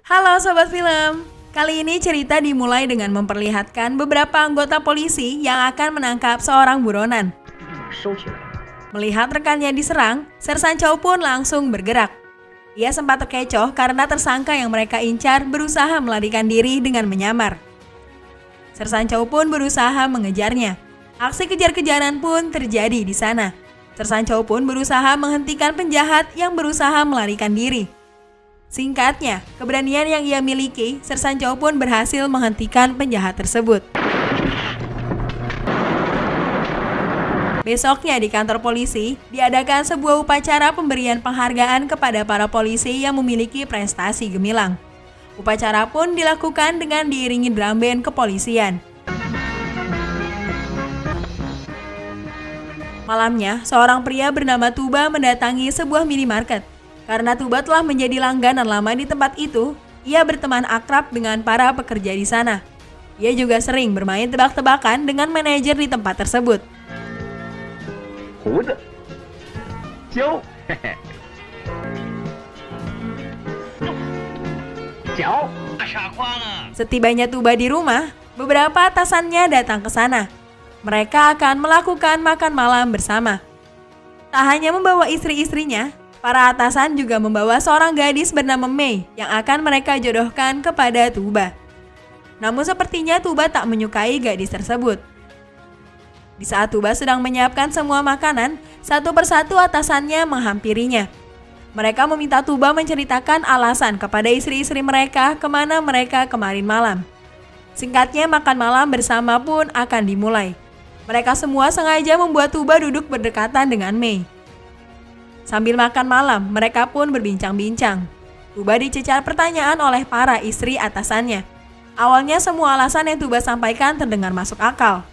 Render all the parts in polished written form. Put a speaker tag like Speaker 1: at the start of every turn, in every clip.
Speaker 1: Halo Sobat Film, kali ini cerita dimulai dengan memperlihatkan beberapa anggota polisi yang akan menangkap seorang buronan. Melihat rekannya diserang, Sersan Chow pun langsung bergerak. Ia sempat terkecoh karena tersangka yang mereka incar berusaha melarikan diri dengan menyamar. Sersan Chow pun berusaha mengejarnya. Aksi kejar-kejaran pun terjadi di sana. Sersan Chow pun berusaha menghentikan penjahat yang berusaha melarikan diri. Singkatnya, keberanian yang ia miliki, Sersan Chow pun berhasil menghentikan penjahat tersebut. Besoknya di kantor polisi, diadakan sebuah upacara pemberian penghargaan kepada para polisi yang memiliki prestasi gemilang. Upacara pun dilakukan dengan diiringi drum band kepolisian. Malamnya, seorang pria bernama Tuba mendatangi sebuah minimarket. Karena Tuba telah menjadi langganan lama di tempat itu, ia berteman akrab dengan para pekerja di sana. Ia juga sering bermain tebak-tebakan dengan manajer di tempat tersebut. Setibanya Tuba di rumah, beberapa atasannya datang ke sana. Mereka akan melakukan makan malam bersama. Tak hanya membawa istri-istrinya, para atasan juga membawa seorang gadis bernama Mei yang akan mereka jodohkan kepada Tuba. Namun sepertinya Tuba tak menyukai gadis tersebut. Di saat Tuba sedang menyiapkan semua makanan, satu persatu atasannya menghampirinya. Mereka meminta Tuba menceritakan alasan kepada istri-istri mereka kemana mereka kemarin malam. Singkatnya, makan malam bersama pun akan dimulai. Mereka semua sengaja membuat Tuba duduk berdekatan dengan Mei. Sambil makan malam, mereka pun berbincang-bincang. Tuba dicecar pertanyaan oleh para istri atasannya. Awalnya semua alasan yang Tuba sampaikan terdengar masuk akal.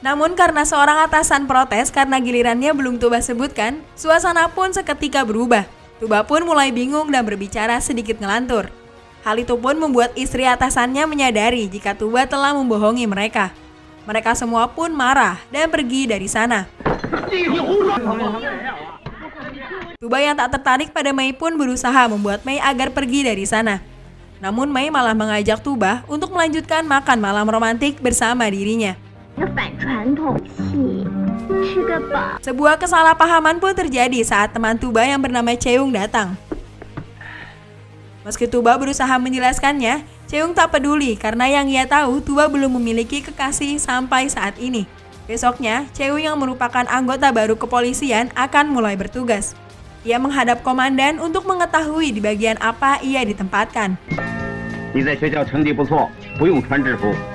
Speaker 1: Namun karena seorang atasan protes karena gilirannya belum Tuba sebutkan, suasana pun seketika berubah. Tuba pun mulai bingung dan berbicara sedikit ngelantur. Hal itu pun membuat istri atasannya menyadari jika Tuba telah membohongi mereka. Mereka semua pun marah dan pergi dari sana. Tuba yang tak tertarik pada Mei pun berusaha membuat Mei agar pergi dari sana. Namun Mei malah mengajak Tuba untuk melanjutkan makan malam romantik bersama dirinya. Sebuah kesalahpahaman pun terjadi saat teman Tuba yang bernama Cheung datang. Meski Tuba berusaha menjelaskannya, Cheung tak peduli karena yang ia tahu Tuba belum memiliki kekasih sampai saat ini. Besoknya, Cheung yang merupakan anggota baru kepolisian akan mulai bertugas. Ia menghadap komandan untuk mengetahui di bagian apa ia ditempatkan.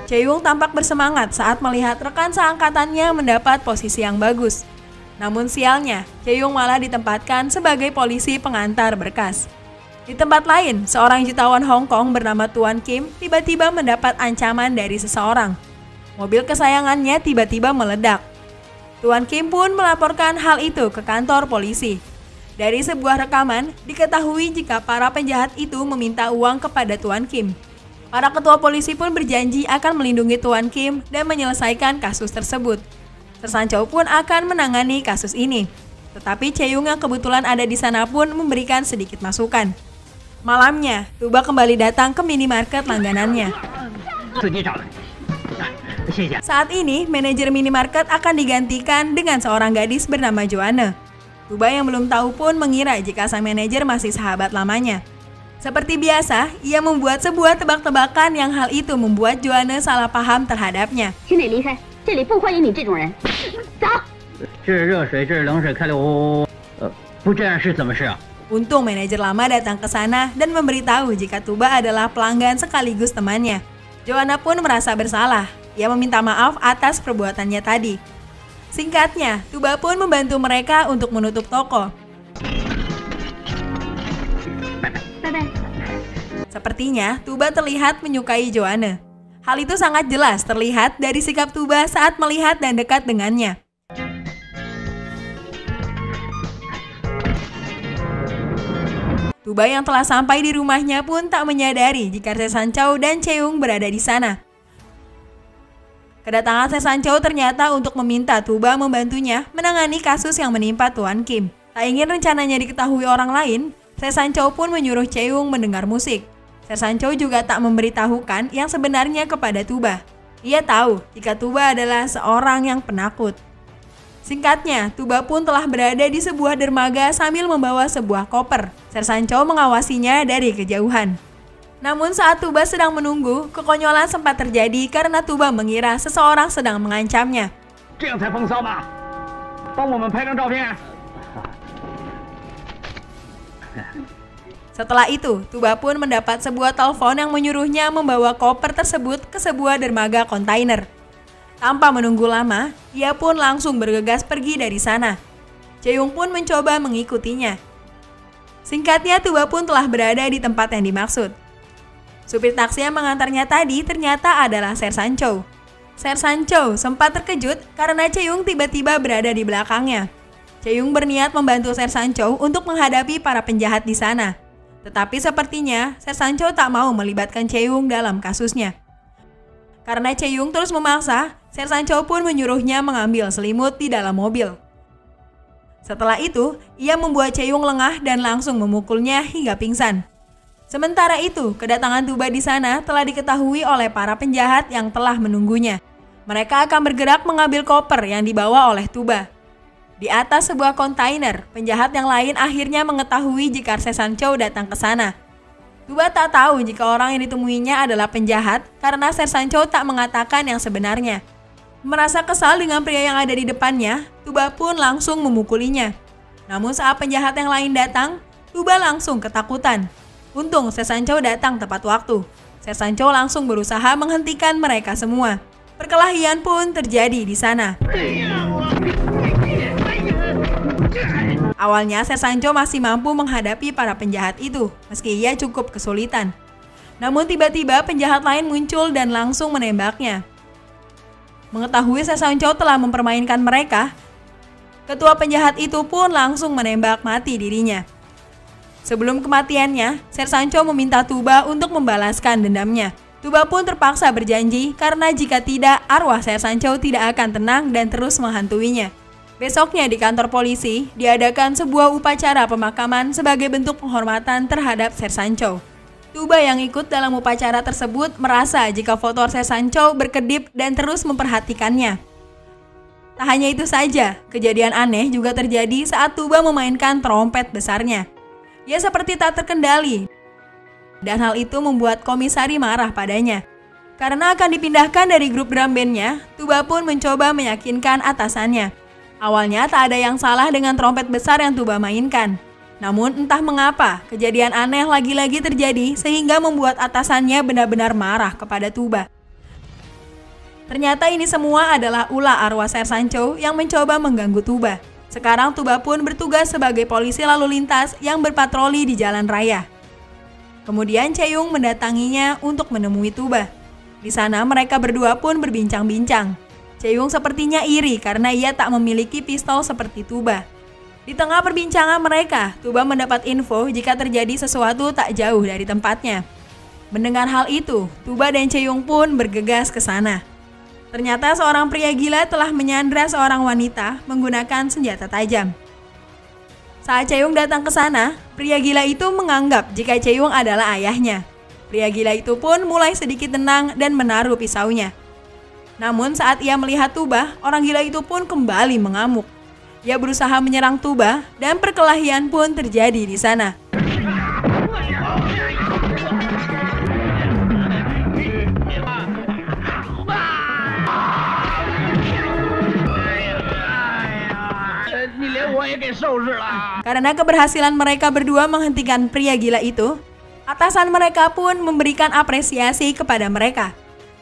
Speaker 1: Cheung tampak bersemangat saat melihat rekan seangkatannya mendapat posisi yang bagus. Namun sialnya, Cheung malah ditempatkan sebagai polisi pengantar berkas. Di tempat lain, seorang jutawan Hong Kong bernama Tuan Kim tiba-tiba mendapat ancaman dari seseorang. Mobil kesayangannya tiba-tiba meledak. Tuan Kim pun melaporkan hal itu ke kantor polisi. Dari sebuah rekaman, diketahui jika para penjahat itu meminta uang kepada Tuan Kim. Para ketua polisi pun berjanji akan melindungi Tuan Kim dan menyelesaikan kasus tersebut. Sersan Chow pun akan menangani kasus ini. Tetapi Cheung yang kebetulan ada di sana pun memberikan sedikit masukan. Malamnya, Tuba kembali datang ke minimarket langganannya. Saat ini, manajer minimarket akan digantikan dengan seorang gadis bernama Joanne. Tuba yang belum tahu pun mengira jika sang manajer masih sahabat lamanya. Seperti biasa, ia membuat sebuah tebak-tebakan yang hal itu membuat Joanne salah paham terhadapnya.
Speaker 2: 请你离开，这里不欢迎你这种人。走。
Speaker 3: 这是热水，这是冷水，开得我不这样是怎么事啊？
Speaker 1: Untung manajer lama datang ke sana dan memberitahu jika Tuba adalah pelanggan sekaligus temannya. Joanne pun merasa bersalah. Ia meminta maaf atas perbuatannya tadi. Singkatnya, Tuba pun membantu mereka untuk menutup toko. Sepertinya, Tuba terlihat menyukai Joanne. Hal itu sangat jelas terlihat dari sikap Tuba saat melihat dan dekat dengannya. Tuba yang telah sampai di rumahnya pun tak menyadari jika Se-san Chow dan Chae-young berada di sana. Kedatangan Se-san Chow ternyata untuk meminta Tuba membantunya menangani kasus yang menimpa Tuan Kim. Tak ingin rencananya diketahui orang lain, Se-san Chow pun menyuruh Chae-young mendengar musik. Se-san Chow juga tak memberitahukan yang sebenarnya kepada Tuba. Ia tahu jika Tuba adalah seorang yang penakut. Singkatnya, Tuba pun telah berada di sebuah dermaga sambil membawa sebuah koper. Se-san Chow mengawasinya dari kejauhan. Namun saat Tuba sedang menunggu, kekonyolan sempat terjadi karena Tuba mengira seseorang sedang mengancamnya.
Speaker 3: 这样才风骚吧？帮我们拍张照片。
Speaker 1: Setelah itu, Tuba pun mendapat sebuah telepon yang menyuruhnya membawa koper tersebut ke sebuah dermaga kontainer. Tanpa menunggu lama, ia pun langsung bergegas pergi dari sana. Chae-young pun mencoba mengikutinya. Singkatnya, Tuba pun telah berada di tempat yang dimaksud. Supir taksi yang mengantarnya tadi ternyata adalah Se-san Chow. Se-san Chow sempat terkejut karena Chae-young tiba-tiba berada di belakangnya. Chae-young berniat membantu Se-san Chow untuk menghadapi para penjahat di sana. Tetapi sepertinya Se-san Chow tak mau melibatkan Chae-young dalam kasusnya. Karena Chae-young terus memaksa, Se-san Chow pun menyuruhnya mengambil selimut di dalam mobil. Setelah itu, ia membuat Chae-young lengah dan langsung memukulnya hingga pingsan. Sementara itu, kedatangan Tuba di sana telah diketahui oleh para penjahat yang telah menunggunya. Mereka akan bergerak mengambil koper yang dibawa oleh Tuba. Di atas sebuah kontainer, penjahat yang lain akhirnya mengetahui jika Se-san Chow datang ke sana. Tuba tak tahu jika orang yang ditemuinya adalah penjahat karena Se-san Chow tak mengatakan yang sebenarnya. Merasa kesal dengan pria yang ada di depannya, Tuba pun langsung memukulinya. Namun saat penjahat yang lain datang, Tuba langsung ketakutan. Untung Se-san Chow datang tepat waktu. Se-san Chow langsung berusaha menghentikan mereka semua. Perkelahian pun terjadi di sana. Awalnya Se-san Chow masih mampu menghadapi para penjahat itu, meski ia cukup kesulitan. Namun tiba-tiba penjahat lain muncul dan langsung menembaknya. Mengetahui Se-san Chow telah mempermainkan mereka, ketua penjahat itu pun langsung menembak mati dirinya. Sebelum kematiannya, Se-san Chow meminta Tuba untuk membalaskan dendamnya. Tuba pun terpaksa berjanji karena jika tidak, arwah Se-san Chow tidak akan tenang dan terus menghantuinya. Besoknya di kantor polisi, diadakan sebuah upacara pemakaman sebagai bentuk penghormatan terhadap Se-san Chow. Tuba yang ikut dalam upacara tersebut merasa jika foto Se-san Chow berkedip dan terus memperhatikannya. Tak hanya itu saja, kejadian aneh juga terjadi saat Tuba memainkan trompet besarnya. Ia seperti tak terkendali, dan hal itu membuat komisari marah padanya. Karena akan dipindahkan dari grup drum bandnya, Tuba pun mencoba meyakinkan atasannya. Awalnya tak ada yang salah dengan trompet besar yang Tuba mainkan. Namun entah mengapa, kejadian aneh lagi-lagi terjadi sehingga membuat atasannya benar-benar marah kepada Tuba. Ternyata ini semua adalah ulah arwah Se-san Chow yang mencoba mengganggu Tuba. Sekarang Tuba pun bertugas sebagai polisi lalu lintas yang berpatroli di jalan raya. Kemudian Chae-young mendatanginya untuk menemui Tuba. Di sana mereka berdua pun berbincang-bincang. Chae-young sepertinya iri karena ia tak memiliki pistol seperti Tuba. Di tengah perbincangan mereka, Tuba mendapat info jika terjadi sesuatu tak jauh dari tempatnya. Mendengar hal itu, Tuba dan Chae-young pun bergegas ke sana. Ternyata seorang pria gila telah menyandra seorang wanita menggunakan senjata tajam. Saat Chae-young datang ke sana, pria gila itu menganggap jika Chae-young adalah ayahnya. Pria gila itu pun mulai sedikit tenang dan menaruh pisaunya. Namun saat ia melihat Tuba, orang gila itu pun kembali mengamuk. Ia berusaha menyerang Tuba dan perkelahian pun terjadi di sana. Karena keberhasilan mereka berdua menghentikan pria gila itu, atasan mereka pun memberikan apresiasi kepada mereka.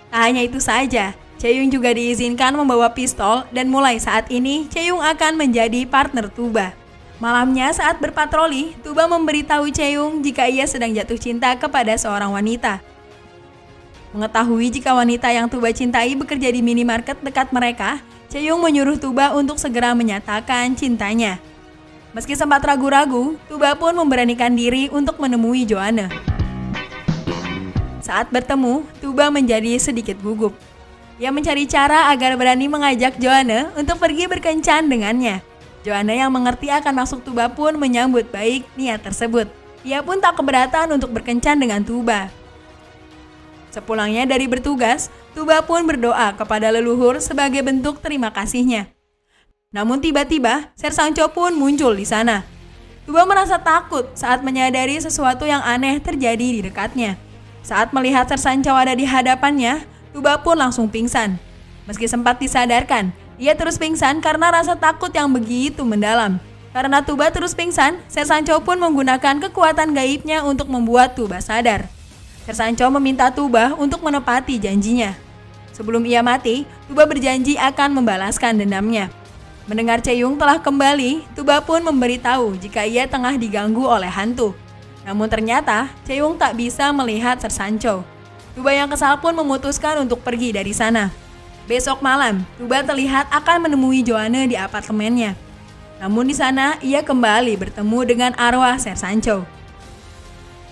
Speaker 1: Tak hanya itu saja, Chae-young juga diizinkan membawa pistol dan mulai saat ini Chae-young akan menjadi partner Tuba. Malamnya saat berpatroli, Tuba memberitahu Chae-young jika ia sedang jatuh cinta kepada seorang wanita. Mengetahui jika wanita yang Tuba cintai bekerja di minimarket dekat mereka, Chae-young menyuruh Tuba untuk segera menyatakan cintanya. Meski sempat ragu-ragu, Tuba pun memberanikan diri untuk menemui Joanne. Saat bertemu, Tuba menjadi sedikit gugup. Ia mencari cara agar berani mengajak Joanne untuk pergi berkencan dengannya. Joanne yang mengerti akan maksud Tuba pun menyambut baik niat tersebut. Ia pun tak keberatan untuk berkencan dengan Tuba. Sepulangnya dari bertugas, Tuba pun berdoa kepada leluhur sebagai bentuk terima kasihnya. Namun tiba-tiba, Ser Sang-cho pun muncul di sana. Tuba merasa takut saat menyadari sesuatu yang aneh terjadi di dekatnya. Saat melihat Ser Sang-cho ada di hadapannya, Tuba pun langsung pingsan. Meski sempat disadarkan, ia terus pingsan karena rasa takut yang begitu mendalam. Karena Tuba terus pingsan, Ser Sang-cho pun menggunakan kekuatan gaibnya untuk membuat Tuba sadar. Ser Sang-cho meminta Tuba untuk menepati janjinya. Sebelum ia mati, Tuba berjanji akan membalaskan dendamnya. Mendengar Chae-young telah kembali, Tuba pun memberitahu jika ia tengah diganggu oleh hantu. Namun ternyata, Chae-young tak bisa melihat Ser Sang-cho. Tuba yang kesal pun memutuskan untuk pergi dari sana. Besok malam, Tuba terlihat akan menemui Joanne di apartemennya. Namun di sana, ia kembali bertemu dengan arwah Ser Sang-cho.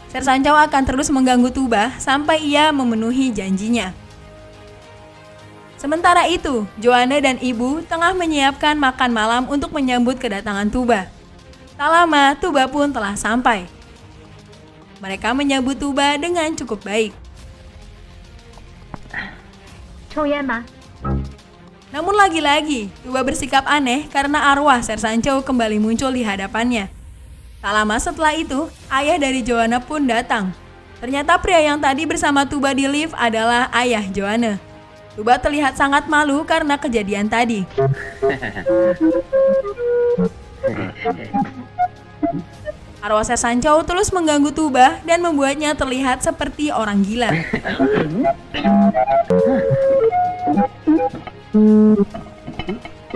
Speaker 1: Ser Sang-cho akan terus mengganggu Tuba sampai ia memenuhi janjinya. Sementara itu, Joanne dan ibu tengah menyiapkan makan malam untuk menyambut kedatangan Tuba. Tak lama, Tuba pun telah sampai. Mereka menyambut Tuba dengan cukup baik. Namun lagi-lagi, Tuba bersikap aneh karena arwah Ser Sang-cho kembali muncul di hadapannya. Tak lama setelah itu, ayah dari Joanne pun datang. Ternyata pria yang tadi bersama Tuba di lift adalah ayah Joanne. Tuba terlihat sangat malu karena kejadian tadi. Arwah Ser Sang-cho terus mengganggu Tuba dan membuatnya terlihat seperti orang gila.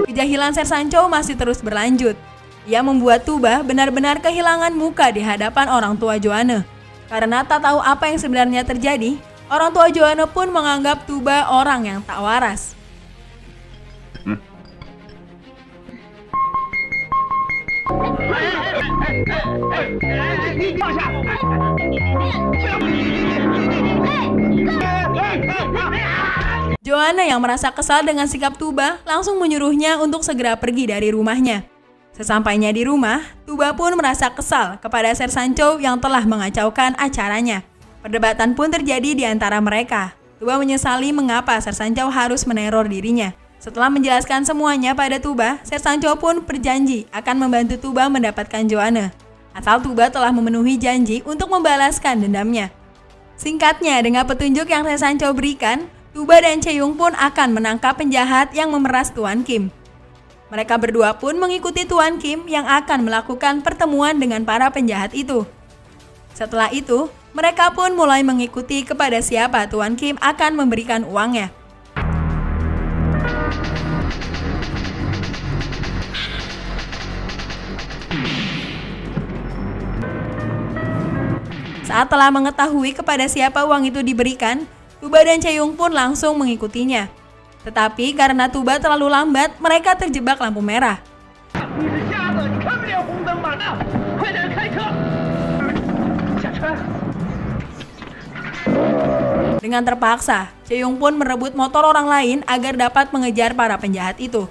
Speaker 1: Kejahilan Ser Sang-cho masih terus berlanjut. Ia membuat Tuba benar-benar kehilangan muka di hadapan orang tua Joanne. Karena tak tahu apa yang sebenarnya terjadi, orang tua Joanne pun menganggap Tuba orang yang tak waras. Joanne yang merasa kesal dengan sikap Tuba langsung menyuruhnya untuk segera pergi dari rumahnya. Sesampainya di rumah, Tuba pun merasa kesal kepada Ser Sang-cho yang telah mengacaukan acaranya. Perdebatan pun terjadi di antara mereka. Tuba menyesali mengapa Ser Sang-cho harus meneror dirinya. Setelah menjelaskan semuanya pada Tuba, Ser Sang-cho pun berjanji akan membantu Tuba mendapatkan Joanne. Asal Tuba telah memenuhi janji untuk membalaskan dendamnya. Singkatnya, dengan petunjuk yang Ser Sang-cho berikan, Tuba dan Chae-young pun akan menangkap penjahat yang memeras Tuan Kim. Mereka berdua pun mengikuti Tuan Kim yang akan melakukan pertemuan dengan para penjahat itu. Setelah itu, mereka pun mulai mengikuti kepada siapa Tuan Kim akan memberikan uangnya. Saat telah mengetahui kepada siapa uang itu diberikan, Tuba dan Chae-young pun langsung mengikutinya. Tetapi karena Tuba terlalu lambat, mereka terjebak lampu merah. Dengan terpaksa, Chae-young pun merebut motor orang lain agar dapat mengejar para penjahat itu.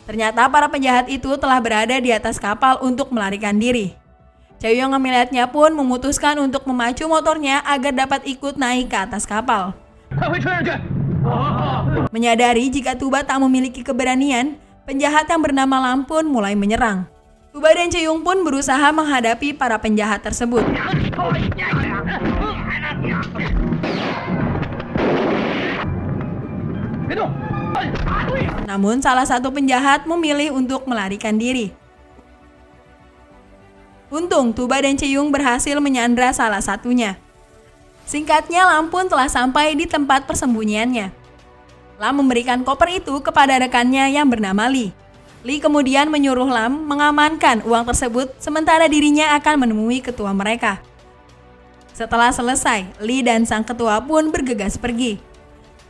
Speaker 1: Ternyata para penjahat itu telah berada di atas kapal untuk melarikan diri. Chae-young yang melihatnya pun memutuskan untuk memacu motornya agar dapat ikut naik ke atas kapal. Menyadari jika Tuba tak memiliki keberanian, penjahat yang bernama Lam pun mulai menyerang. Tuba dan Chae-young pun berusaha menghadapi para penjahat tersebut. Namun salah satu penjahat memilih untuk melarikan diri. Untung Tuba dan Chae-young berhasil menyandra salah satunya. Singkatnya, Lam pun telah sampai di tempat persembunyiannya. Lam memberikan koper itu kepada rekannya yang bernama Lee. Lee kemudian menyuruh Lam mengamankan uang tersebut sementara dirinya akan menemui ketua mereka. Setelah selesai, Lee dan sang ketua pun bergegas pergi.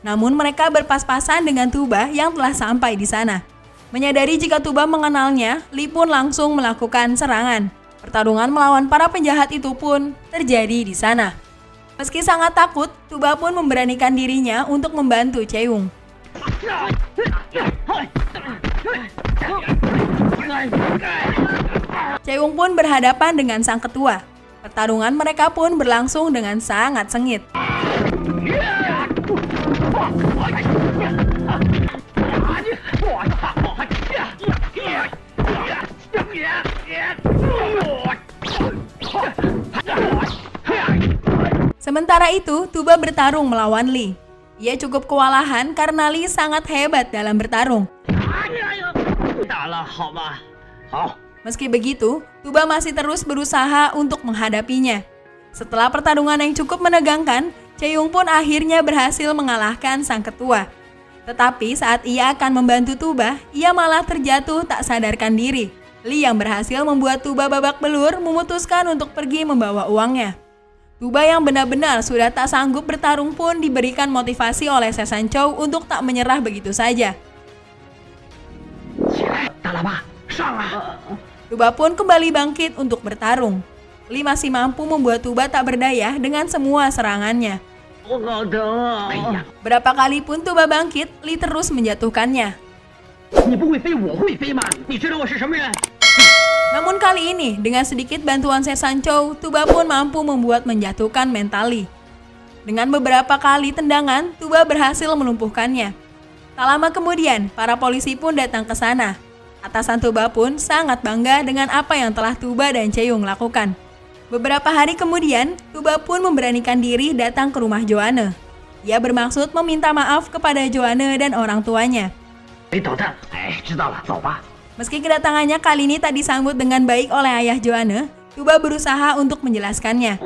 Speaker 1: Namun mereka berpas-pasan dengan Tuba yang telah sampai di sana. Menyadari jika Tuba mengenalnya, Lee pun langsung melakukan serangan. Pertarungan melawan para penjahat itu pun terjadi di sana. Meski sangat takut, Tuba pun memberanikan dirinya untuk membantu Chae-young. Chae-young pun berhadapan dengan sang ketua. Pertarungan mereka pun berlangsung dengan sangat sengit. Sementara itu, Tuba bertarung melawan Lee. Ia cukup kewalahan karena Lee sangat hebat dalam bertarung. Meski begitu, Tuba masih terus berusaha untuk menghadapinya. Setelah pertarungan yang cukup menegangkan, Chae-young pun akhirnya berhasil mengalahkan sang ketua. Tetapi saat ia akan membantu Tuba, ia malah terjatuh tak sadarkan diri. Lee yang berhasil membuat Tuba babak belur memutuskan untuk pergi membawa uangnya. Tuba yang benar-benar sudah tak sanggup bertarung pun diberikan motivasi oleh Se-san Chow untuk tak menyerah begitu saja. Tuba pun kembali bangkit untuk bertarung. Lee masih mampu membuat Tuba tak berdaya dengan semua serangannya. Berapa kali pun Tuba bangkit, Lee terus menjatuhkannya. Namun kali ini, dengan sedikit bantuan Se-san Chow, Tuba pun mampu membuat menjatuhkan mental Lee. Dengan beberapa kali tendangan, Tuba berhasil melumpuhkannya. Tak lama kemudian, para polisi pun datang ke sana. Atasan Tuba pun sangat bangga dengan apa yang telah Tuba dan Chae-young lakukan. Beberapa hari kemudian, Tuba pun memberanikan diri datang ke rumah Joanne. Ia bermaksud meminta maaf kepada Joanne dan orang tuanya. Meski kedatangannya kali ini tak disambut dengan baik oleh ayah Joanne, Tuba berusaha untuk menjelaskannya.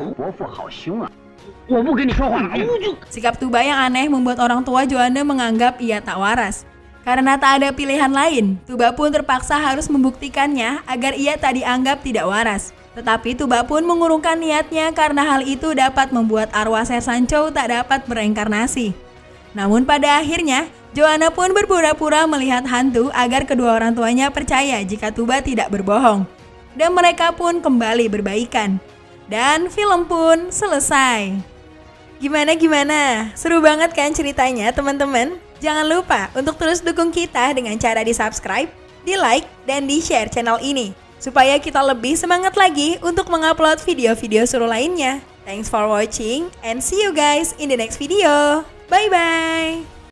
Speaker 1: Sikap Tuba yang aneh membuat orang tua Joanne menganggap ia tak waras. Karena tak ada pilihan lain, Tuba pun terpaksa harus membuktikannya agar ia tak dianggap tidak waras. Tetapi Tuba pun mengurungkan niatnya karena hal itu dapat membuat arwah Se-san Chow tak dapat bereinkarnasi. Namun pada akhirnya, Joanne pun berpura-pura melihat hantu agar kedua orang tuanya percaya jika Tuba tidak berbohong. Dan mereka pun kembali berbaikan. Dan film pun selesai. Gimana? Seru banget kan ceritanya, teman-teman? Jangan lupa untuk terus dukung kita dengan cara di-subscribe, di-like, dan di-share channel ini. Supaya kita lebih semangat lagi untuk mengupload video-video seru lainnya. Thanks for watching and see you guys in the next video. Bye-bye!